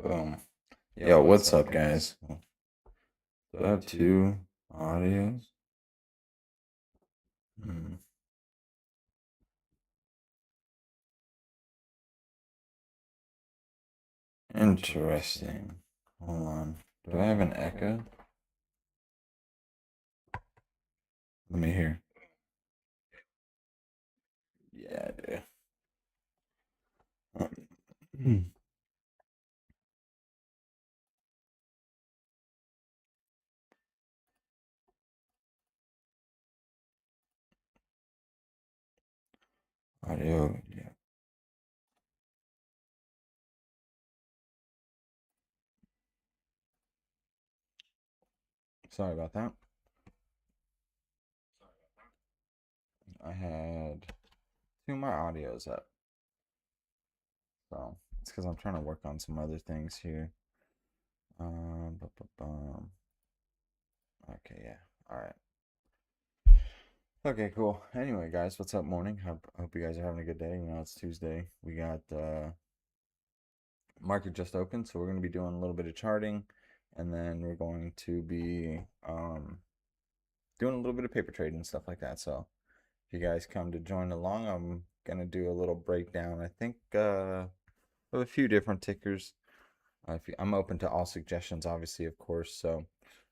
Boom. Yo, what's up, guys? Do I have two audios? Hmm. Interesting. Hold on. Do I have an echo? Let me hear. Yeah, I do. Audio, yeah. Sorry about that. I had two of my audios up. So it's because I'm trying to work on some other things here. Bum. Okay, yeah. All right. Okay, cool. Anyway, guys, what's up, morning? Hope you guys are having a good day. You know, it's Tuesday. We got market just opened, so we're going to be doing a little bit of charting, and then we're going to be doing a little bit of paper trade and stuff like that. So if you guys come to join along, I'm going to do a little breakdown. I think of a few different tickers. I'm open to all suggestions, obviously, of course. So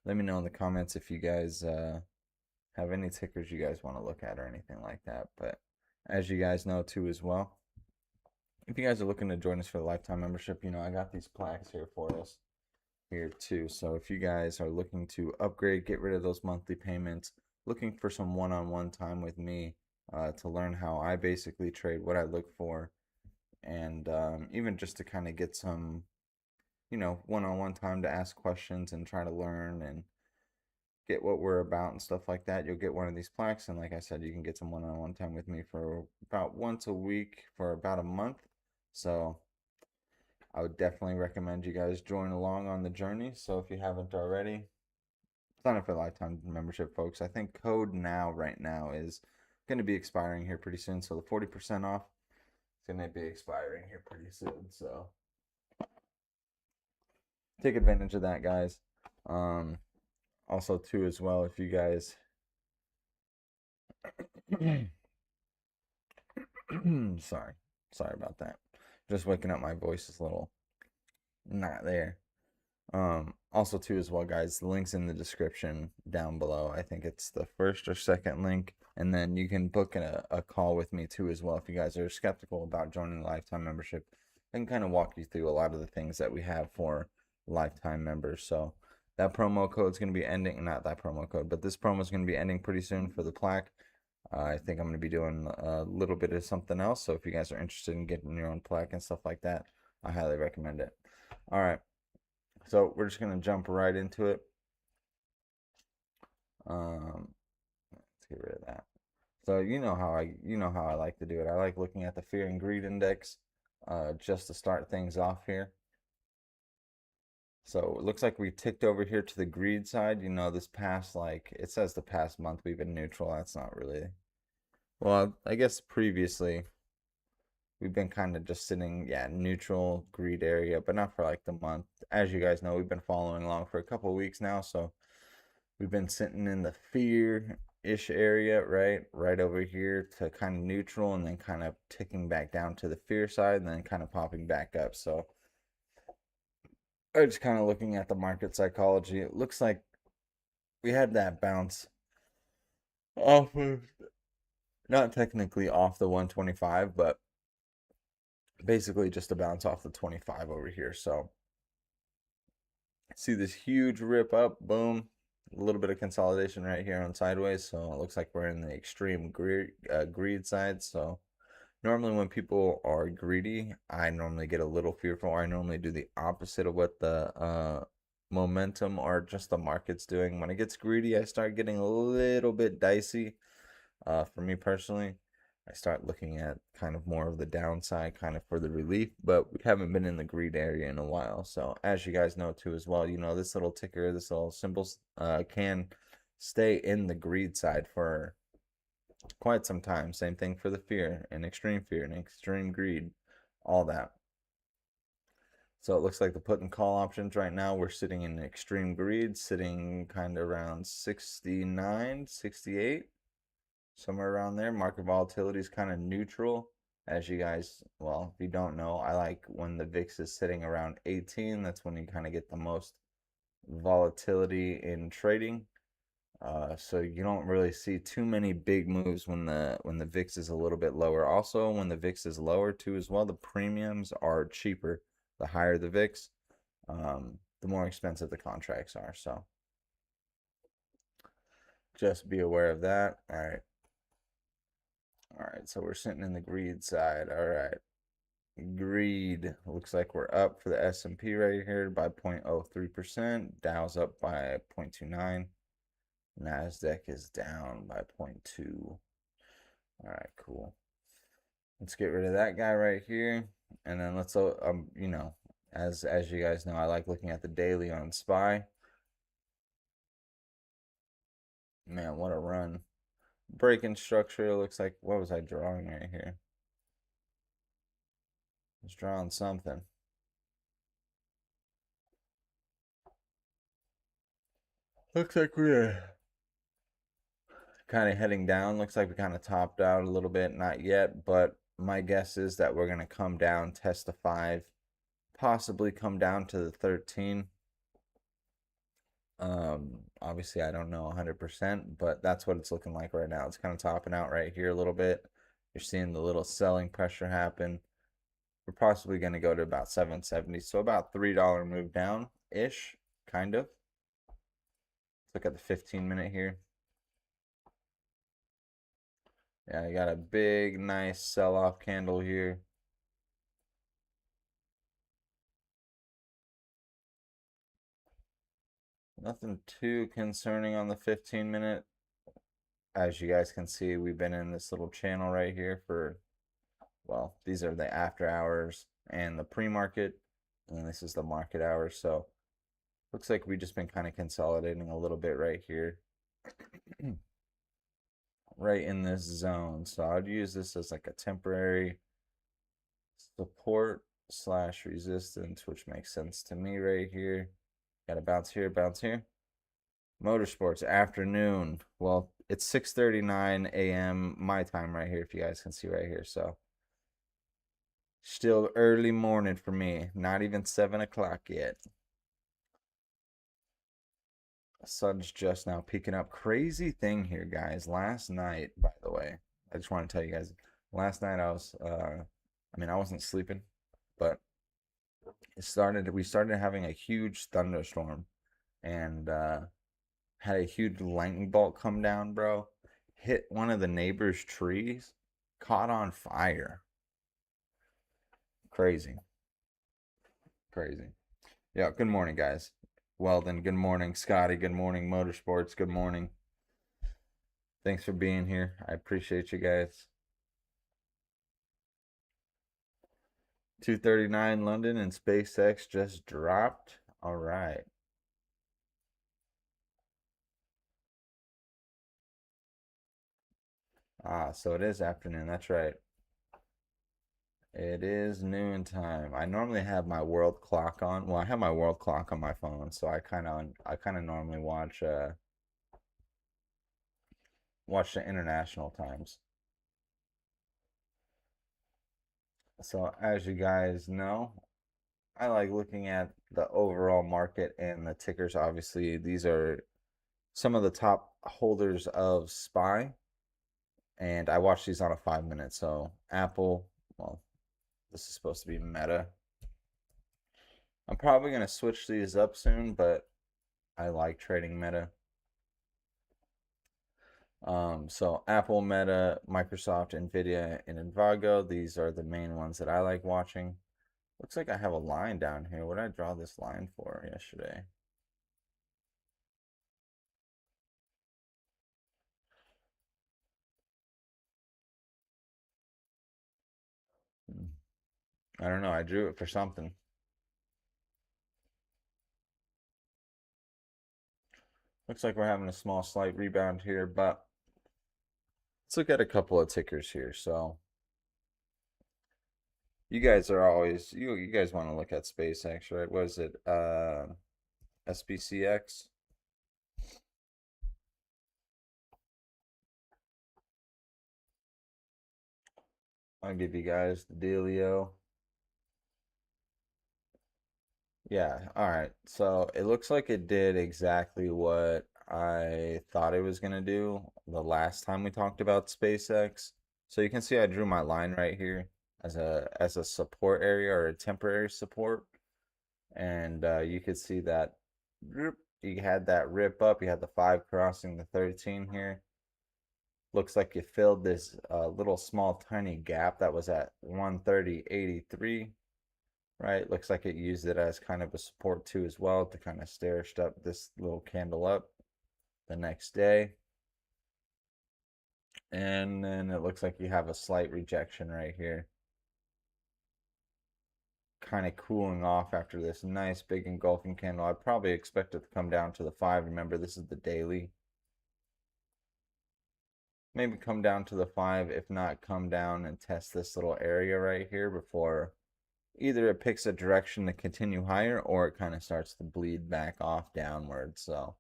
let me know in the comments if you guys have any tickers you guys want to look at or anything like that. But as you guys know too as well, if you guys are looking to join us for the lifetime membership, you know, I got these plaques here for us here too. So if you guys are looking to upgrade, get rid of those monthly payments, looking for some one-on-one time with me to learn how I basically trade, what I look for, and even just to kind of get some, you know, one-on-one time to ask questions and try to learn and get what we're about and stuff like that, you'll get one of these plaques. And like I said, you can get some one-on-one time with me for about once a week for about a month. So I would definitely recommend you guys join along on the journey. So if you haven't already, sign up for lifetime membership, folks. I think code now right now is going to be expiring here pretty soon. So the 40% off is going to be expiring here pretty soon. So take advantage of that, guys. Um, Also, too, as well, if you guys sorry. Sorry about that. Just waking up, my voice is a little not there. Also too as well, guys, the link's in the description down below. I think it's the first or second link. And then you can book a call with me too as well if you guys are skeptical about joining the lifetime membership. I can kind of walk you through a lot of the things that we have for lifetime members. So that promo code is going to be ending, not that promo code, but this promo is going to be ending pretty soon for the plaque. I think I'm going to be doing a little bit of something else. So if you guys are interested in getting your own plaque and stuff like that, I highly recommend it. All right. So we're just going to jump right into it. Let's get rid of that. So you know how I like to do it. I like looking at the fear and greed index just to start things off here. So it looks like we ticked over here to the greed side. You know, this past, like, it says the past month we've been neutral. That's not really, well, I guess previously we've been kind of just sitting, yeah, neutral greed area, but not for like the month. As you guys know, we've been following along for a couple of weeks now, so we've been sitting in the fear-ish area, right? Right over here to kind of neutral and then kind of ticking back down to the fear side and then kind of popping back up. So I'm just kind of looking at the market psychology. It looks like we had that bounce off of, not technically off the 125, but basically just a bounce off the 25 over here. So see this huge rip up, boom, a little bit of consolidation right here on sideways. So it looks like we're in the extreme greed side. So normally when people are greedy, I normally get a little fearful. I normally do the opposite of what the momentum or just the market's doing. When it gets greedy, I start getting a little bit dicey. For me personally, I start looking at kind of more of the downside, kind of for the relief, but we haven't been in the greed area in a while. So as you guys know too as well, you know, this little ticker, this little symbol can stay in the greed side for quite some time. Same thing for the fear and extreme greed, all that. So it looks like the put and call options right now, we're sitting in extreme greed, sitting kind of around 69, 68, somewhere around there. Market volatility is kind of neutral. As you guys, well, if you don't know, I like when the VIX is sitting around 18. That's when you kind of get the most volatility in trading. So you don't really see too many big moves when the VIX is a little bit lower. Also, when the VIX is lower too as well, the premiums are cheaper. The higher the VIX, the more expensive the contracts are. So just be aware of that. All right. All right. So we're sitting in the greed side. All right. Greed looks like we're up for the S&P right here by 0.03%. Dow's up by 0.29. NASDAQ is down by 0.2. All right, cool. Let's get rid of that guy right here. And then let's, you know, as you guys know, I like looking at the daily on SPY. Man, what a run. Breaking structure looks like, what was I drawing right here? I was drawing something. Looks like we're kind of heading down. Looks like we kind of topped out a little bit. Not yet, but my guess is that we're going to come down, test the 5, possibly come down to the 13. Obviously I don't know 100%, but that's what it's looking like right now. It's kind of topping out right here a little bit. You're seeing the little selling pressure happen. We're possibly going to go to about 770, so about $3 move down ish, kind of. Let's look at the 15-minute here. Yeah, you got a big nice sell-off candle here. Nothing too concerning on the 15-minute. As you guys can see, we've been in this little channel right here for, well, these are the after hours and the pre-market, and this is the market hours. So looks like we've just been kind of consolidating a little bit right here, right in this zone. So I'd use this as like a temporary support slash resistance, which makes sense to me right here. Got to bounce here, bounce here. Motorsports afternoon. Well, it's 6:39 a.m. my time right here, if you guys can see right here. So still early morning for me. Not even 7 o'clock yet. Sun's just now peeking up. Crazy thing here, guys. Last night, by the way, I just want to tell you guys. Last night I was, I mean, I wasn't sleeping, but we started having a huge thunderstorm, and had a huge lightning bolt come down, bro. Hit one of the neighbor's trees, caught on fire. Crazy, crazy. Yeah. Good morning, guys. Weldon, good morning. Scotty, good morning. Motorsports, good morning. Thanks for being here. I appreciate you guys. 239 London and SpaceX just dropped. All right. So it is afternoon. That's right. It is noon time. I normally have my world clock on. Well, I have my world clock on my phone, so I kind of normally watch the international times. So as you guys know, I like looking at the overall market and the tickers. Obviously, these are some of the top holders of SPY, and I watch these on a 5 minute. So Apple, well, this is supposed to be Meta. I'm probably gonna switch these up soon, but I like trading Meta. So Apple, Meta, Microsoft, Nvidia, and Envago. These are the main ones that I like watching. Looks like I have a line down here. What did I draw this line for yesterday? I don't know. I drew it for something. Looks like we're having a small slight rebound here, but let's look at a couple of tickers here. So You guys are always you guys want to look at SpaceX, right? What is it? SBCX. I'll give you guys the dealio. Yeah, all right. So it looks like it did exactly what I thought it was gonna do the last time we talked about SpaceX. So you can see I drew my line right here as a support area or a temporary support, and you could see that you had that rip up. You had the 5 crossing the 13 here. Looks like you filled this little small tiny gap that was at 130.83, right? Looks like it used it as kind of a support too as well to kind of stair step this little candle up the next day. And then it looks like you have a slight rejection right here. Kind of cooling off after this nice big engulfing candle. I'd probably expect it to come down to the 5. Remember, this is the daily. Maybe come down to the 5, if not come down and test this little area right here before either it picks a direction to continue higher or it kind of starts to bleed back off downwards. So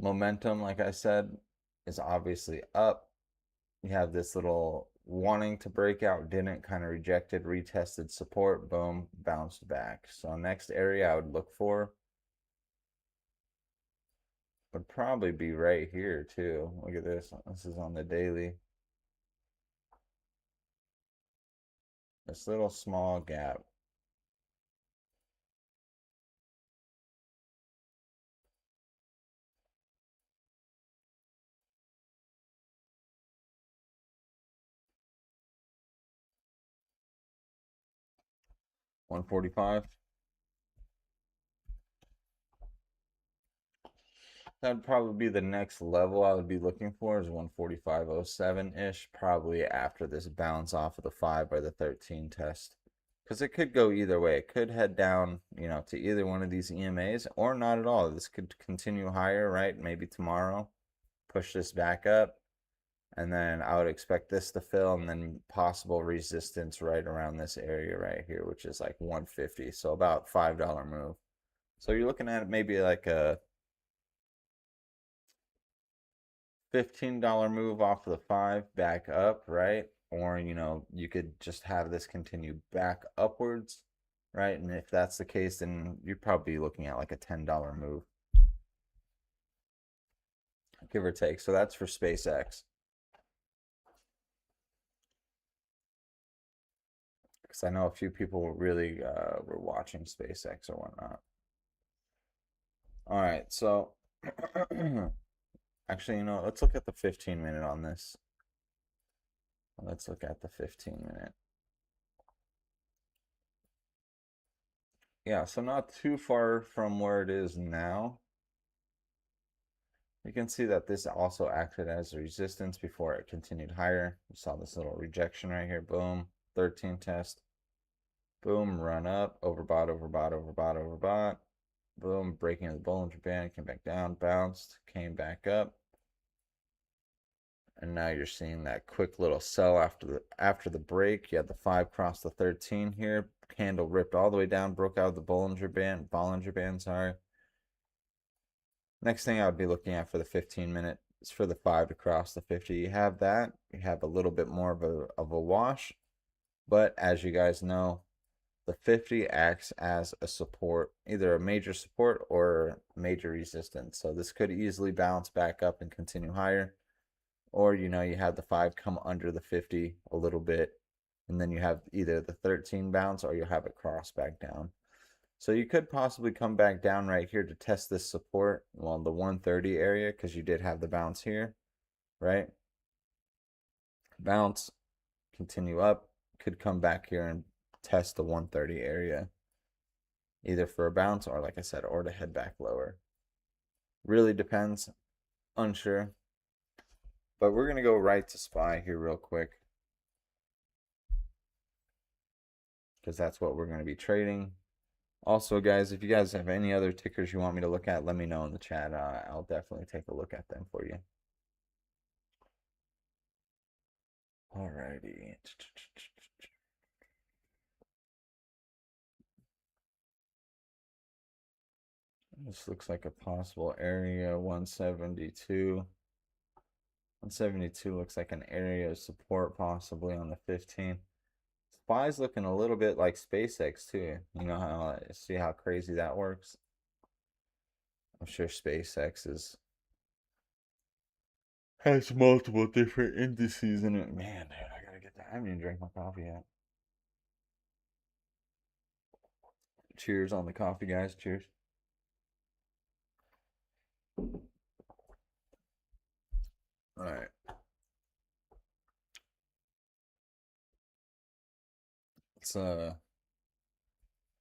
momentum, like I said, is obviously up. You have this little wanting to break out, didn't, kind of rejected, retested support, boom, bounced back. So next area I would look for would probably be right here too. Look at this. This is on the daily. This little small gap. $145. That'd probably be the next level I would be looking for is 145.07-ish, probably after this bounce off of the 5 by the 13 test. Because it could go either way. It could head down, to either one of these EMAs or not at all. This could continue higher, right? Maybe tomorrow, push this back up, and then I would expect this to fill and then possible resistance right around this area right here, which is like 150. So about $5 move. So you're looking at maybe like a $15 move off of the 5 back up, right? Or, you could just have this continue back upwards, right? And if that's the case, then you're probably looking at like a $10 move, give or take. So that's for SpaceX. Because I know a few people really were watching SpaceX or whatnot. All right, so actually, let's look at the 15-minute on this. Let's look at the 15-minute. Yeah, so not too far from where it is now. You can see that this also acted as a resistance before it continued higher. You saw this little rejection right here. Boom, 13 test. Boom, run up, overbought, overbought, overbought, overbought. Boom, breaking the Bollinger Band, came back down, bounced, came back up. And now you're seeing that quick little sell after the break. You had the 5 cross the 13 here. Candle ripped all the way down, broke out of the Bollinger Band, sorry. Next thing I would be looking at for the 15-minute is for the 5 to cross the 50. You have that. You have a little bit more of a wash. But as you guys know, the 50 acts as a support, either a major support or major resistance. So this could easily bounce back up and continue higher. Or, you have the 5 come under the 50 a little bit. And then you have either the 13 bounce or you'll have it cross back down. So you could possibly come back down right here to test this support, well, the 130 area, because you did have the bounce here, right? Bounce, continue up, could come back here and test the 130 area, either for a bounce or, like I said, or to head back lower. Really depends, unsure. But we're going to go right to SPY here real quick, because that's what we're going to be trading. Also, guys, if you guys have any other tickers you want me to look at, let me know in the chat. I'll definitely take a look at them for you. Alrighty. This looks like a possible area 172. 172 looks like an area of support possibly on the 15. SPY's looking a little bit like SpaceX too. You know how, see how crazy that works? I'm sure SpaceX has multiple different indices in it. Man, dude, I gotta get that. I haven't even drank my coffee yet. Cheers on the coffee, guys. Cheers. All right. Let's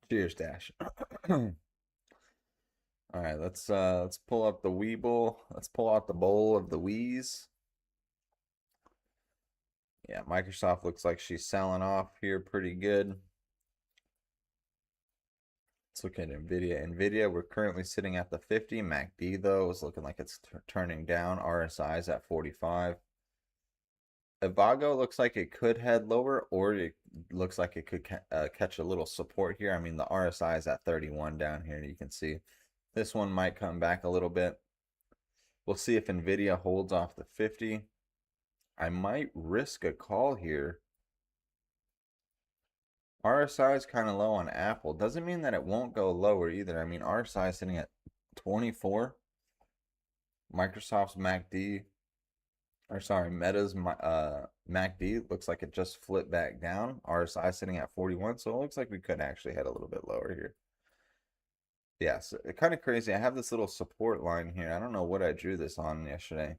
cheers, Dash. All right, let's pull up the Weeble. Let's pull out the bowl of the Wheeze. Yeah, Microsoft looks like she's selling off here pretty good. Let's look at Nvidia. Nvidia, we're currently sitting at the 50. MACD though is looking like it's turning down. RSI's at 45. Avago looks like it could head lower, or it looks like it could catch a little support here. I mean, the RSI is at 31 down here. You can see this one might come back a little bit. We'll see if Nvidia holds off the 50. I might risk a call here. RSI is kind of low on Apple. Doesn't mean that it won't go lower either. I mean, RSI is sitting at 24. Microsoft's MACD, or sorry, Meta's MACD looks like it just flipped back down. RSI sitting at 41, so it looks like we could actually head a little bit lower here. Yeah, so kind of crazy. I have this little support line here. I don't know what I drew this on yesterday.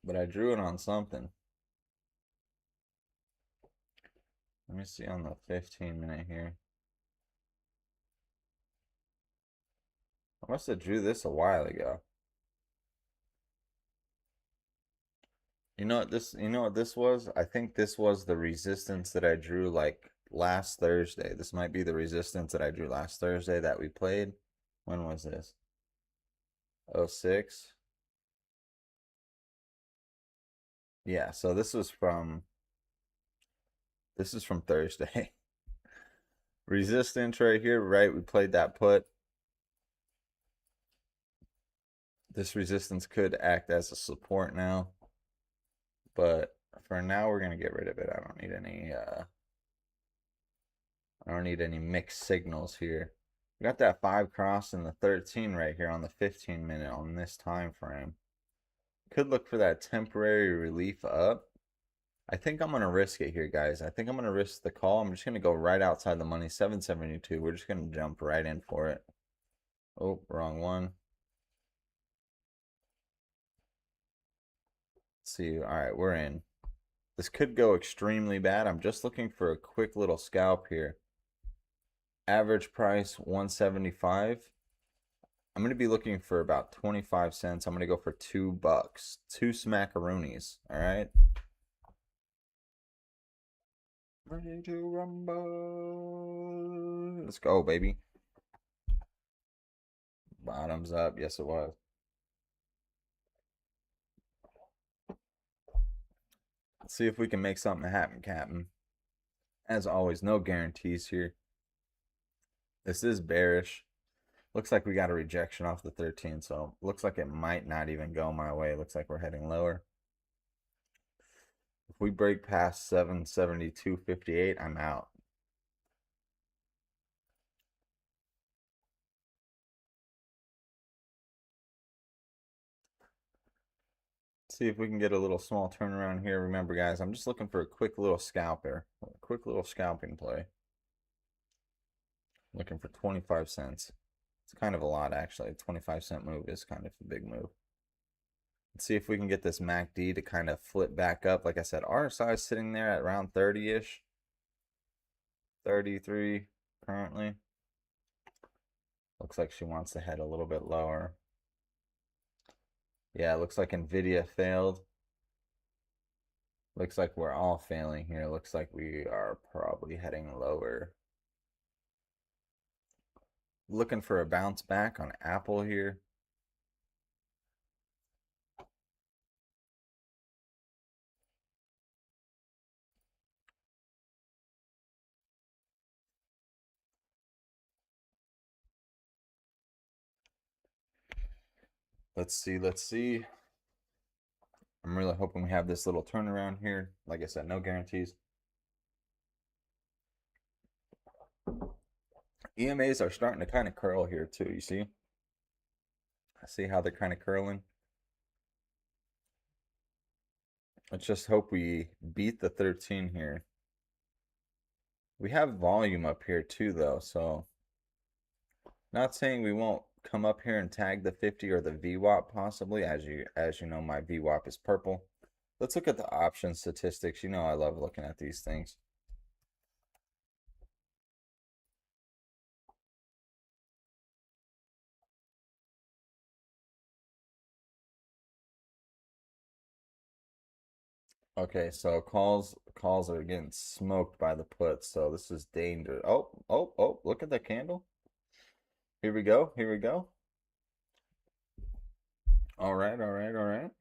But I drew it on something. Let me see on the 15-minute here. I must have drew this a while ago. You know what this was? I think this was the resistance that I drew like last Thursday. This might be the resistance that I drew last Thursday that we played. When was this? 06. Yeah, so this is from Thursday. Resistance right here, right? We played that put. This resistance could act as a support now. But for now we're gonna get rid of it. I don't need any mixed signals here. We got that 5 cross and the 13 right here on the 15-minute on this time frame. Could look for that temporary relief up. I think I'm going to risk it here, guys. I think I'm going to risk the call. I'm just going to go right outside the money, 772. We're just going to jump right in for it. Oh, wrong one. Let's see. All right, we're in. This could go extremely bad. I'm just looking for a quick little scalp here. Average price 175. I'm going to be looking for about 25 cents. I'm going to go for $2. 2 smackaroonies. All right. Ready to rumble. Let's go, baby. Bottoms up. Yes, it was. Let's see if we can make something happen, Captain. As always, no guarantees here. This is bearish. Looks like we got a rejection off the 13, so looks like it might not even go my way. Looks like we're heading lower. If we break past 772.58, I'm out. See if we can get a little small turnaround here. Remember, guys, I'm just looking for a quick little scalper, a quick little scalping play. Looking for 25 cents. It's kind of a lot, actually. A 25-cent move is kind of a big move. Let's see if we can get this MACD to kind of flip back up. Like I said, RSI is sitting there at around 30-ish. 33 currently. Looks like she wants to head a little bit lower. Yeah, it looks like Nvidia failed. Looks like we're all failing here. Looks like we are probably heading lower. Looking for a bounce back on Apple here. Let's see. Let's see. I'm really hoping we have this little turnaround here. Like I said, no guarantees. EMAs are starting to kind of curl here too. You see? I see how they're kind of curling. Let's just hope we beat the 13 here. We have volume up here too, though, so not saying we won't come up here and tag the 50 or the VWAP possibly. As you know, my VWAP is purple. Let's look at the option statistics. You know I love looking at these things. Okay, so calls are getting smoked by the puts, so this is danger. Oh, oh, oh, look at the candle. Here we go. Here we go. All right, all right, all right.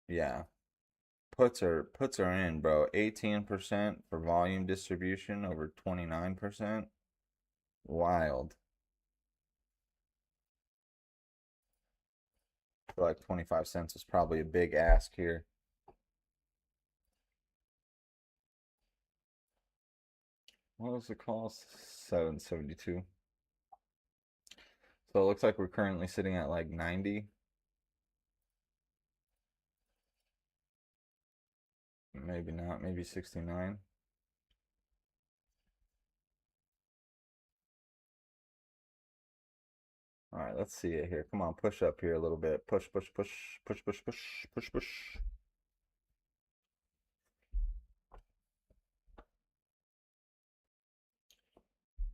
Yeah. Puts are in, bro. 18% for volume distribution over 29%. Wild. I feel like 25 cents is probably a big ask here. What was the cost? 772. So it looks like we're currently sitting at like 90. Maybe not, maybe 69. All right, let's see it here. Come on, push up here a little bit. Push, push, push, push, push, push, push, push.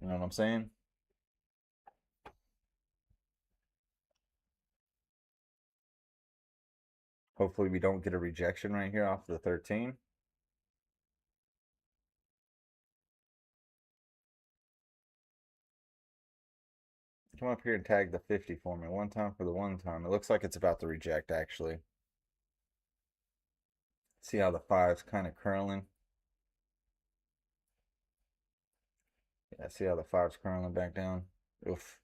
You know what I'm saying? Hopefully we don't get a rejection right here off the 13. Come up here and tag the 50 for me. One time for the one time. It looks like it's about to reject, actually. See how the five's kind of curling? Yeah, see how the five's curling back down? Oof.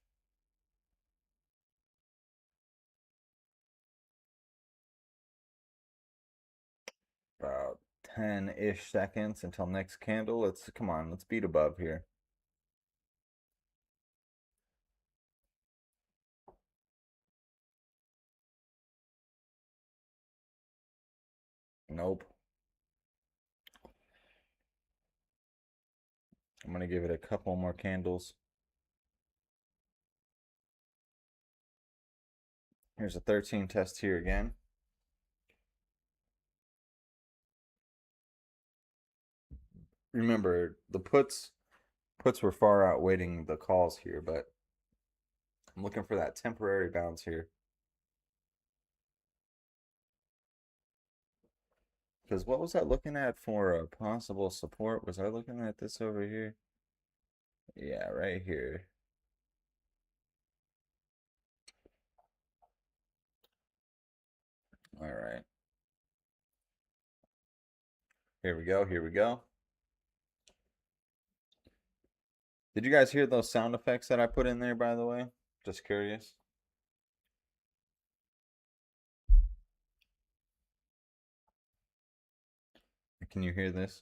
About 10-ish seconds until next candle. Come on, let's beat above here. Nope. I'm gonna give it a couple more candles. Here's a 13 test here again. Remember, the puts were far outweighing the calls here, but I'm looking for that temporary bounce here. Because what was I looking at for a possible support? Was I looking at this over here? Yeah, right here. All right. Here we go. Here we go. Did you guys hear those sound effects that I put in there, by the way? Just curious. Can you hear this?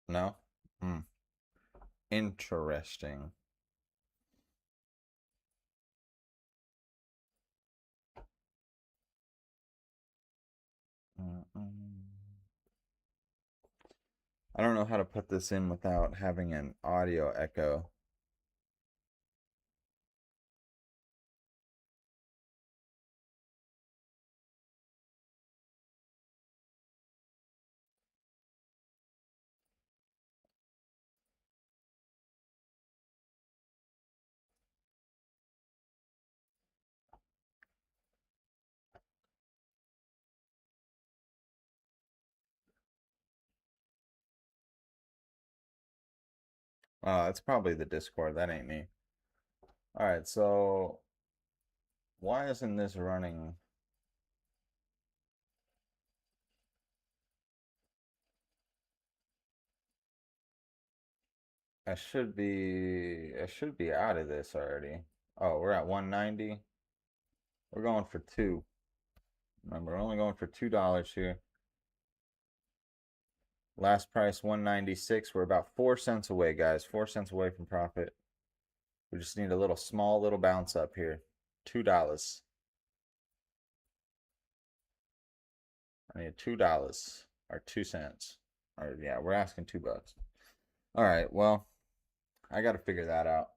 No? Hmm. Interesting. I don't know how to put this in without having an audio echo. It's probably the Discord. That ain't me. All right, so why isn't this running? I should be out of this already. Oh, we're at 190. We're going for two. Remember, we're only going for $2 here. Last price 196. We're about 4 cents away, guys. 4 cents away from profit. We just need a little small little bounce up here. $2. I need $2 or 2 cents. Or yeah, we're asking $2. All right, well, I got to figure that out.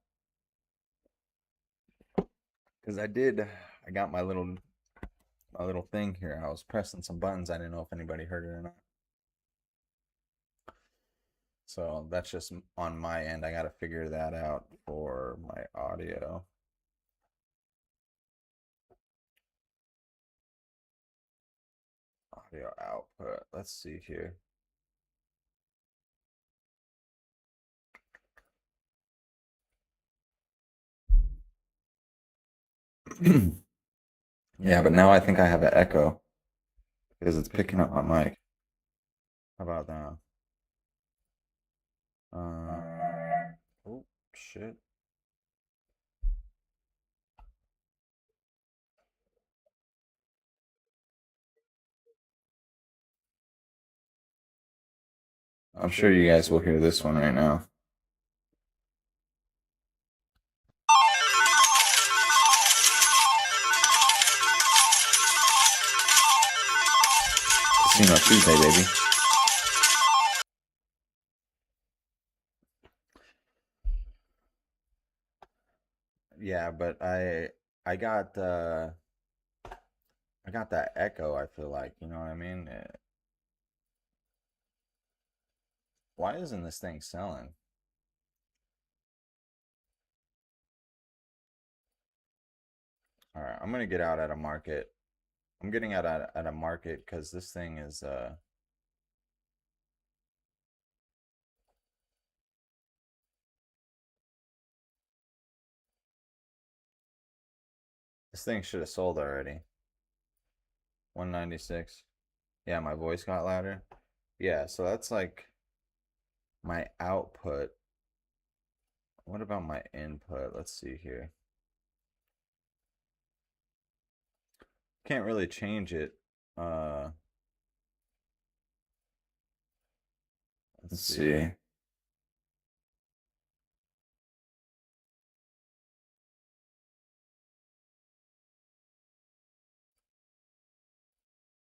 Cuz I got my little thing here. I was pressing some buttons. I didn't know if anybody heard it or not. So that's just on my end. I got to figure that out for my audio. Audio output. Let's see here. Yeah, but now I think I have an echo because it's picking up my mic. How about that? Oh, shit. I'm sure you guys will hear this one right now. Casino Tuesday, baby. Yeah, but I got that echo, I feel like, you know what I mean? Why isn't this thing selling? All right, I'm gonna get out at a market. I'm getting out at a market because this thing is this thing should have sold already. 196. Yeah, my voice got louder. Yeah, so that's like my output. What about my input? Let's see here. Can't really change it. Let's see.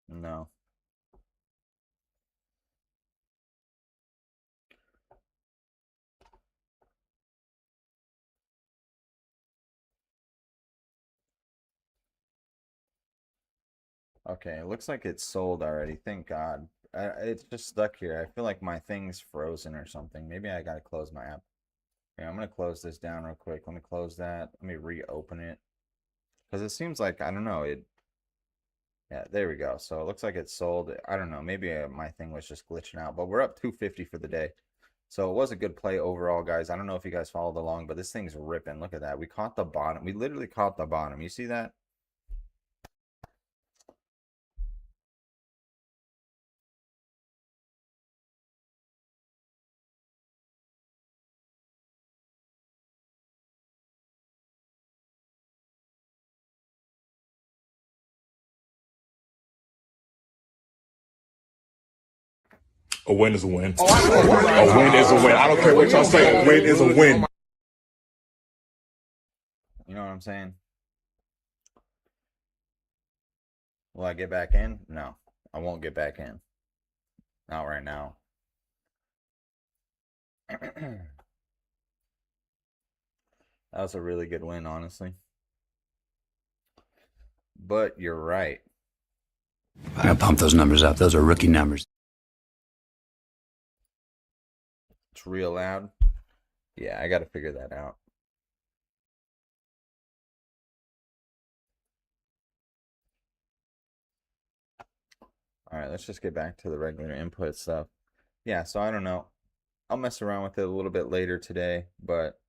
No. Okay, it looks like it's sold already. Thank God. It's just stuck here. I feel like my thing's frozen or something. Maybe I gotta close my app. Yeah, I'm gonna close this down real quick. Let me close that. Let me reopen it. Because it seems like, I don't know, yeah, there we go. So it looks like it's sold. I don't know. Maybe my thing was just glitching out, but we're up 250 for the day. So it was a good play overall, guys. I don't know if you guys followed along, but this thing's ripping. Look at that. We caught the bottom. We literally caught the bottom. You see that? A win is a win. A win is a win. I don't care what y'all say. A win is a win. You know what I'm saying? Will I get back in? No, I won't get back in. Not right now. That was a really good win, honestly. But you're right. I gotta pump those numbers up. Those are rookie numbers. It's real loud. Yeah, I got to figure that out. All right, let's just get back to the regular input stuff. Yeah, so I don't know. I'll mess around with it a little bit later today, but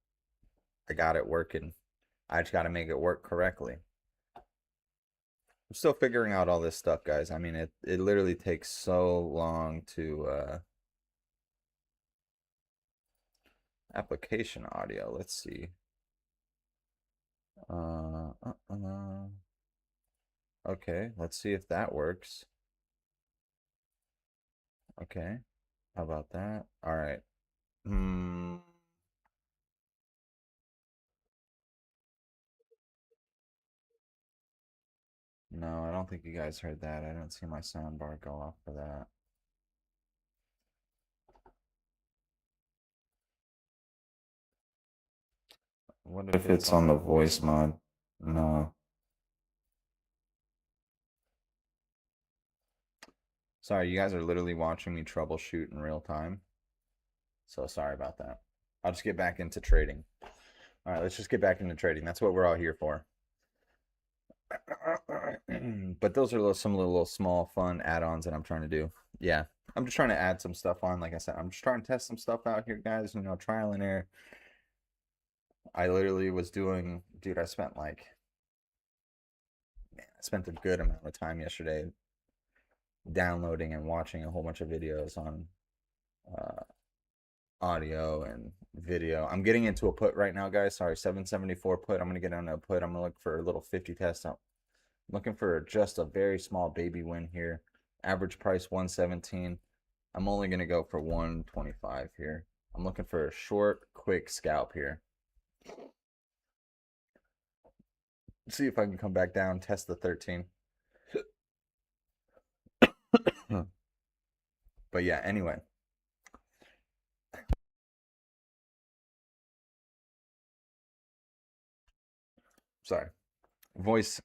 I got it working. I just got to make it work correctly. I'm still figuring out all this stuff, guys. I mean, it literally takes so long to application audio. Let's see. Okay, let's see if that works. Okay, how about that? All right. Hmm. No, I don't think you guys heard that. I don't see my sound bar go off for that. What if it's on the voice mod? No. Sorry, you guys are literally watching me troubleshoot in real time. So sorry about that. I'll just get back into trading. All right, let's just get back into trading. That's what we're all here for. But those are some little small fun add-ons that I'm trying to do. Yeah, I'm just trying to add some stuff on. Like I said, I'm just trying to test some stuff out here, guys. You know, trial and error. I literally was doing, dude, I spent like, man, I spent a good amount of time yesterday downloading and watching a whole bunch of videos on uh, audio and video. I'm getting into a put right now, guys. Sorry, 774 put. I'm gonna get on a put. I'm gonna look for a little 50 test. I'm looking for just a very small baby win here. Average price 117. I'm only gonna go for 125 here. I'm looking for a short, quick scalp here. See if I can come back down, test the 13. But yeah, anyway. Sorry. Voice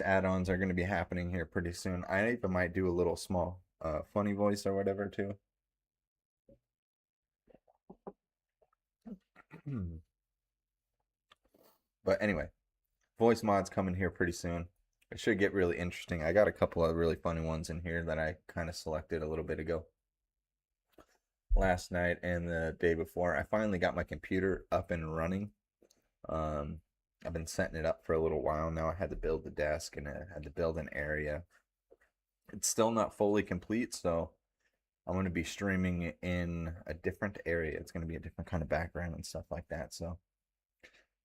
add-ons are going to be happening here pretty soon. I even might do a little small funny voice or whatever too. But anyway, voice mods coming here pretty soon. It should get really interesting. I got a couple of really funny ones in here that I kind of selected a little bit ago. Last night and the day before, I finally got my computer up and running. I've been setting it up for a little while now. I had to build the desk and I had to build an area. It's still not fully complete, so I'm going to be streaming in a different area. It's going to be a different kind of background and stuff like that. So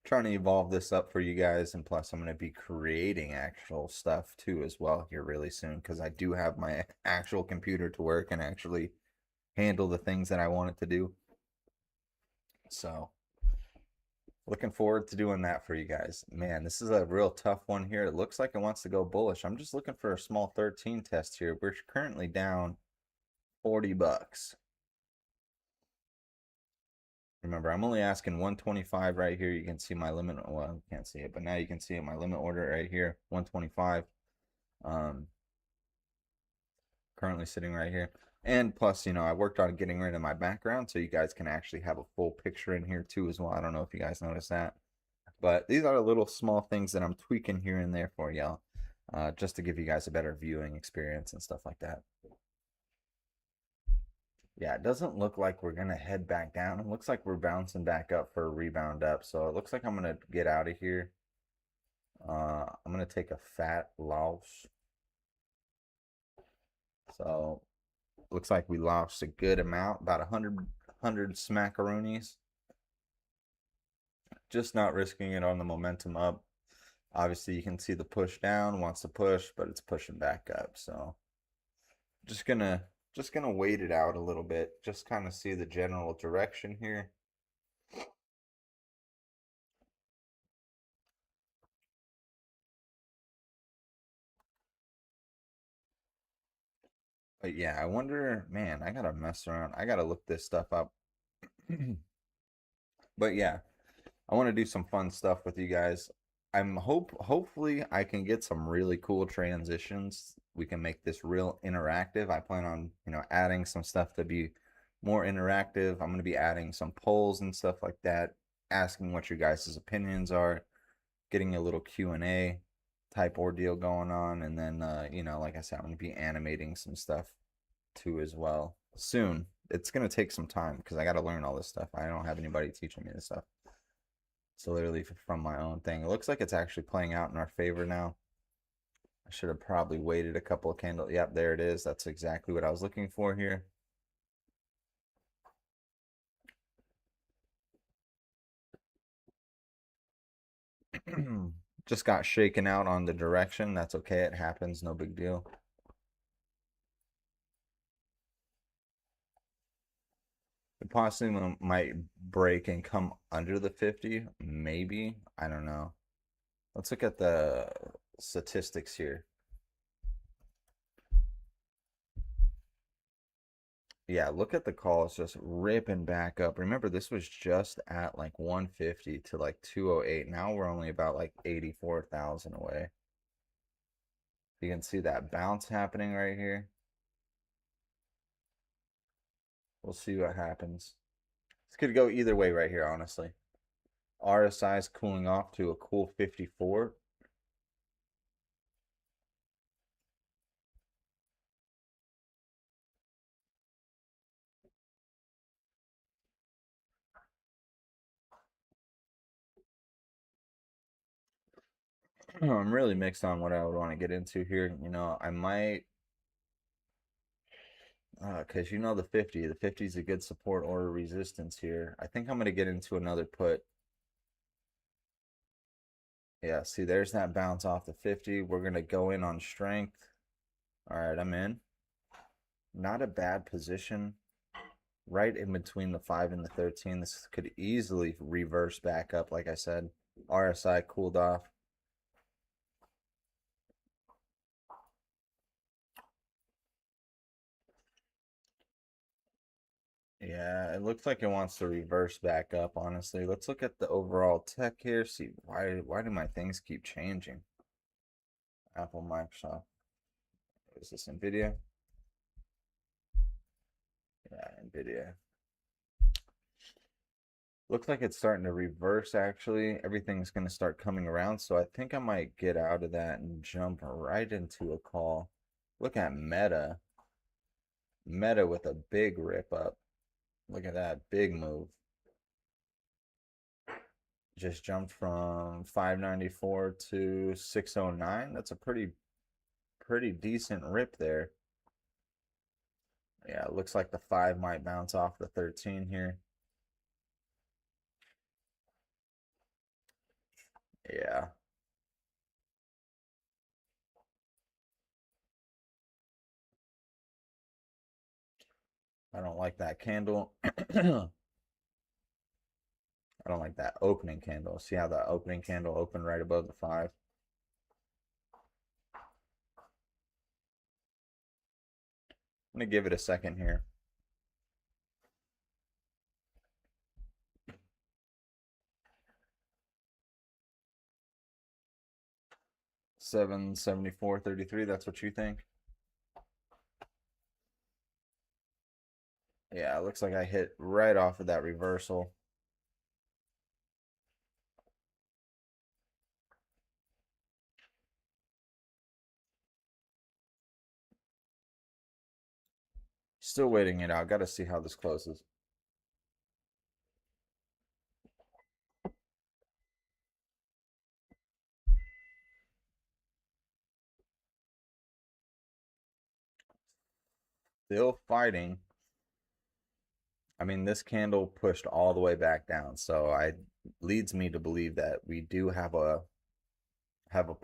trying to evolve this up for you guys, and plus I'm going to be creating actual stuff too as well here really soon, because I do have my actual computer to work and actually handle the things that I want it to do. So looking forward to doing that for you guys. Man, this is a real tough one here. It looks like it wants to go bullish. I'm just looking for a small 13 test here. We're currently down 40 bucks. Remember, I'm only asking 125 right here. You can see my limit. Well, you can't see it, but now you can see it. My limit order right here, 125. Currently sitting right here. And plus, you know, I worked on getting rid of my background so you guys can actually have a full picture in here too as well. I don't know if you guys noticed that. But these are the little small things that I'm tweaking here and there for y'all. Just to give you guys a better viewing experience and stuff like that. Yeah, it doesn't look like we're going to head back down. It looks like we're bouncing back up for a rebound up. So it looks like I'm going to get out of here. I'm going to take a fat loss. So looks like we lost a good amount, about 100 smackaroonies. Just not risking it on the momentum up. Obviously, you can see the push down, wants to push, but it's pushing back up. So just gonna wait it out a little bit, just kind of see the general direction here. But yeah, I wonder, man, I gotta mess around. I gotta look this stuff up. But yeah, I want to do some fun stuff with you guys. Hopefully I can get some really cool transitions. We can make this real interactive. I plan on, you know, adding some stuff to be more interactive. I'm going to be adding some polls and stuff like that, asking what your guys' opinions are, getting a little Q&A type ordeal going on, and then you know, like I said, I'm going to be animating some stuff too as well soon. it's gonna take some time because I got to learn all this stuff. I don't have anybody teaching me this stuff. It's literally from my own thing. It looks like it's actually playing out in our favor now. I should have probably waited a couple of candles. Yep, there it is. That's exactly what I was looking for here. Just got shaken out on the direction. That's okay. It happens. No big deal. It possibly might break and come under the 50. Maybe. I don't know. Let's look at the statistics here. Yeah, look at the calls just ripping back up. Remember, this was just at like 150 to like 208. Now we're only about like 84,000 away. You can see that bounce happening right here. We'll see what happens. This could go either way right here, honestly. RSI is cooling off to a cool 54. I'm really mixed on what I would want to get into here. You know, I might, because you know the 50. The 50 is a good support or resistance here. I think I'm going to get into another put. Yeah, see, there's that bounce off the 50. We're going to go in on strength. All right, I'm in. Not a bad position. Right in between the 5 and the 13. This could easily reverse back up, like I said. RSI cooled off. Yeah, it looks like it wants to reverse back up, honestly. Let's look at the overall tech here. See, why do my things keep changing? Apple, Microsoft. Is this NVIDIA? Yeah, NVIDIA. Looks like it's starting to reverse, actually. Everything's going to start coming around, so I think I might get out of that and jump right into a call. Look at Meta. Meta with a big rip up. Look at that, big move. Just jumped from 594 to 609. That's a pretty decent rip there. Yeah, it looks like the 5 might bounce off the 13 here. Yeah. I don't like that candle. I don't like that opening candle. See how that opening candle opened right above the 5? I'm going to give it a second here. $774.33. That's what you think? Yeah, it looks like I hit right off of that reversal. Still waiting it out. Got to see how this closes. Still fighting. I mean, this candle pushed all the way back down, so I leads me to believe that we do have a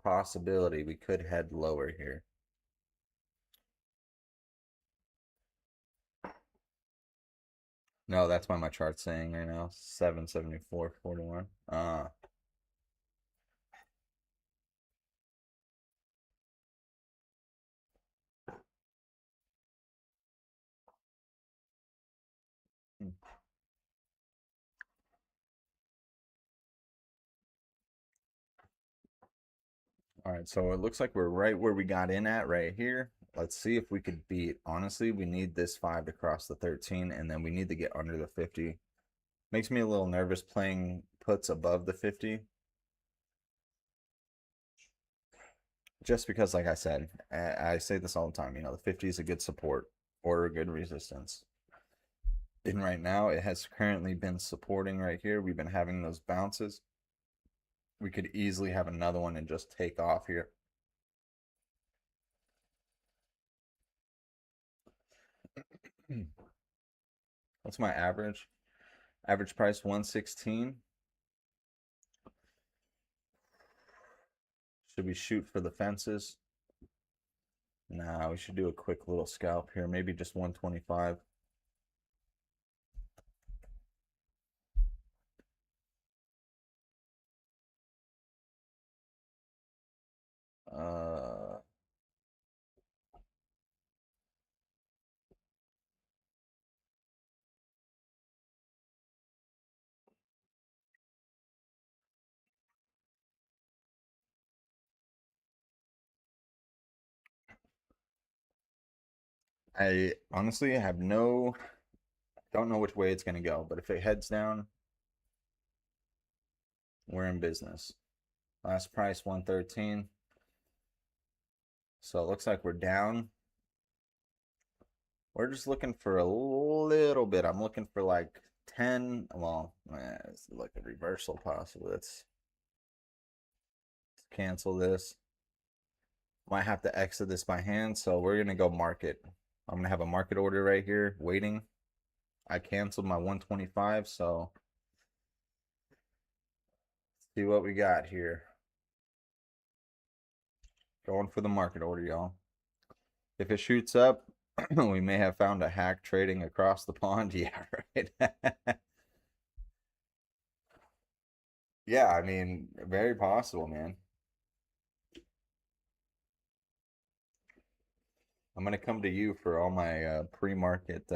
possibility we could head lower here. No, that's why my chart's saying right now 774.41. Hmm. All right, so it looks like we're right where we got in at right here. Let's see if we could beat. Honestly, we need this 5 to cross the 13, and then we need to get under the 50. Makes me a little nervous playing puts above the 50. Just because, like I said, I say this all the time, you know, the 50 is a good support or a good resistance. And right now, it has currently been supporting right here. We've been having those bounces. We could easily have another one and just take off here. What's my average? Average price 116. Should we shoot for the fences? Nah, we should do a quick little scalp here. Maybe just 125. Uh, I honestly have don't know which way it's gonna go, but if it heads down, we're in business. Last price 113. So it looks like we're down. We're just looking for a little bit. I'm looking for like 10. Well, it's like a reversal possible. Let's cancel this. Might have to exit this by hand, so we're gonna go market. I'm gonna have a market order right here waiting. I canceled my 125, so let's see what we got here. Going for the market order, y'all. If it shoots up, we may have found a hack trading across the pond. Yeah, right. Yeah, I mean, very possible, man. I'm gonna come to you for all my pre-market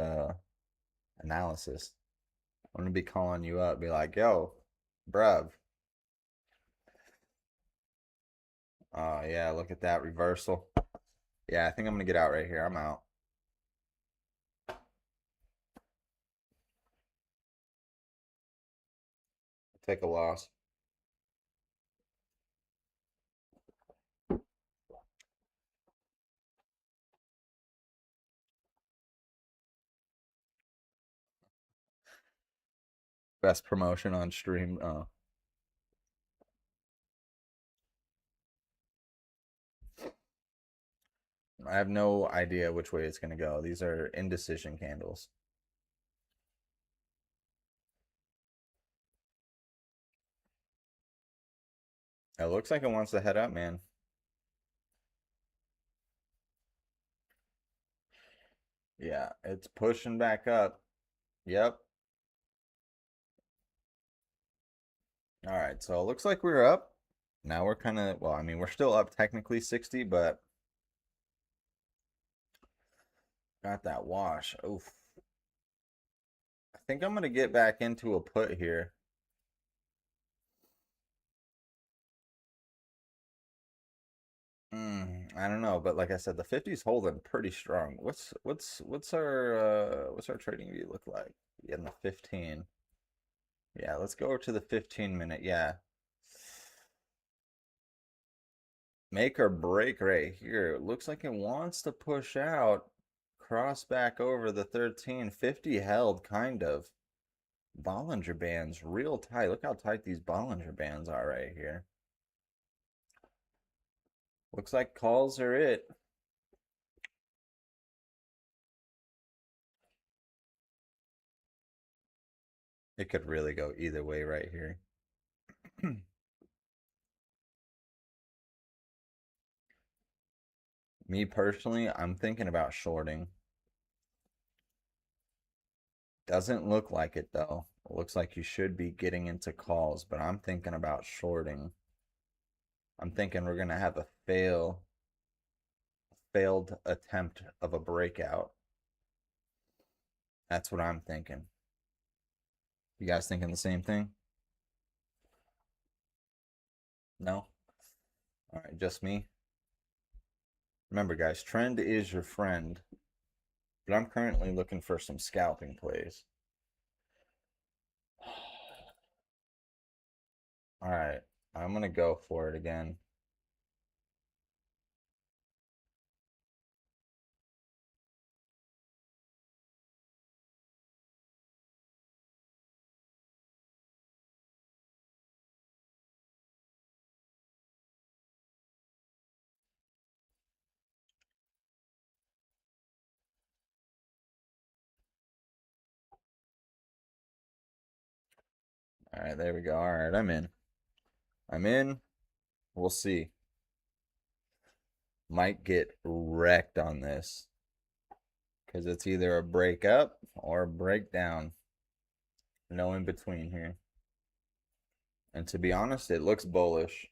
analysis. I'm gonna be calling you up, be like, "Yo, bruv, yeah, look at that reversal." Yeah, I think I'm gonna get out right here. I'm out. Take a loss. Best promotion on stream. I have no idea which way it's gonna go. These are indecision candles. It looks like it wants to head up, man. Yeah, it's pushing back up. Yep. All right, so it looks like we're up. Now we're kind of, well, I mean, we're still up technically 60, but got that wash. Oof. I think I'm gonna get back into a put here. I don't know, but like I said, the 50's holding pretty strong. What's our trading view look like? In the 15. Yeah, let's go to the 15 minute. Yeah. Make or break right here. It looks like it wants to push out. Cross back over the 13. 50 held, kind of. Bollinger Bands real tight. Look how tight these Bollinger Bands are right here. Looks like calls are it. It could really go either way right here. Me personally, I'm thinking about shorting. Doesn't look like it though. It looks like you should be getting into calls, but I'm thinking about shorting. I'm thinking we're gonna have a failed attempt of a breakout. That's what I'm thinking. You guys thinking the same thing? No? All right, just me. Remember, guys, trend is your friend, but I'm currently looking for some scalping plays. All right, I'm gonna go for it again. All right, there we go. All right, I'm in. I'm in. We'll see. Might get wrecked on this because it's either a break up or a breakdown. No in between here. And to be honest, it looks bullish.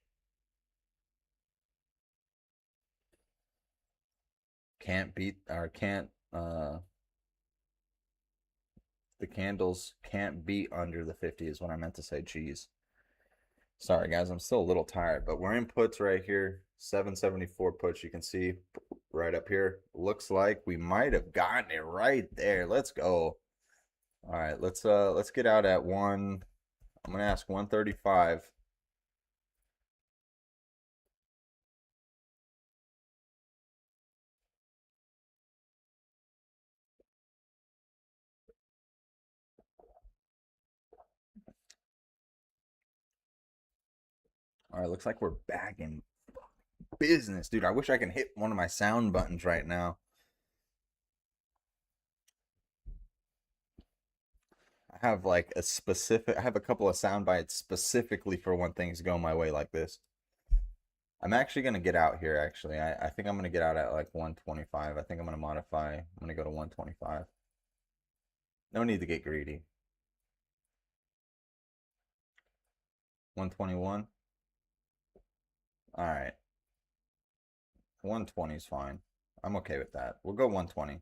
Can't beat or can't the candles can't beat under the 50 is what I meant to say. Jeez. Sorry guys, I'm still a little tired, but we're in puts right here. 774 puts, you can see right up here. Looks like we might have gotten it right there. Let's go. All right, let's get out at one. I'm gonna ask 135. All right, looks like we're back in business, dude. I wish I could hit one of my sound buttons right now. I have like I have a couple of sound bites specifically for when things go my way like this. I'm actually gonna get out here. Actually, I think I'm gonna get out at like 125. I think I'm gonna modify. I'm gonna go to 125. No need to get greedy. 121. All right. 120 is fine. I'm okay with that. We'll go 120.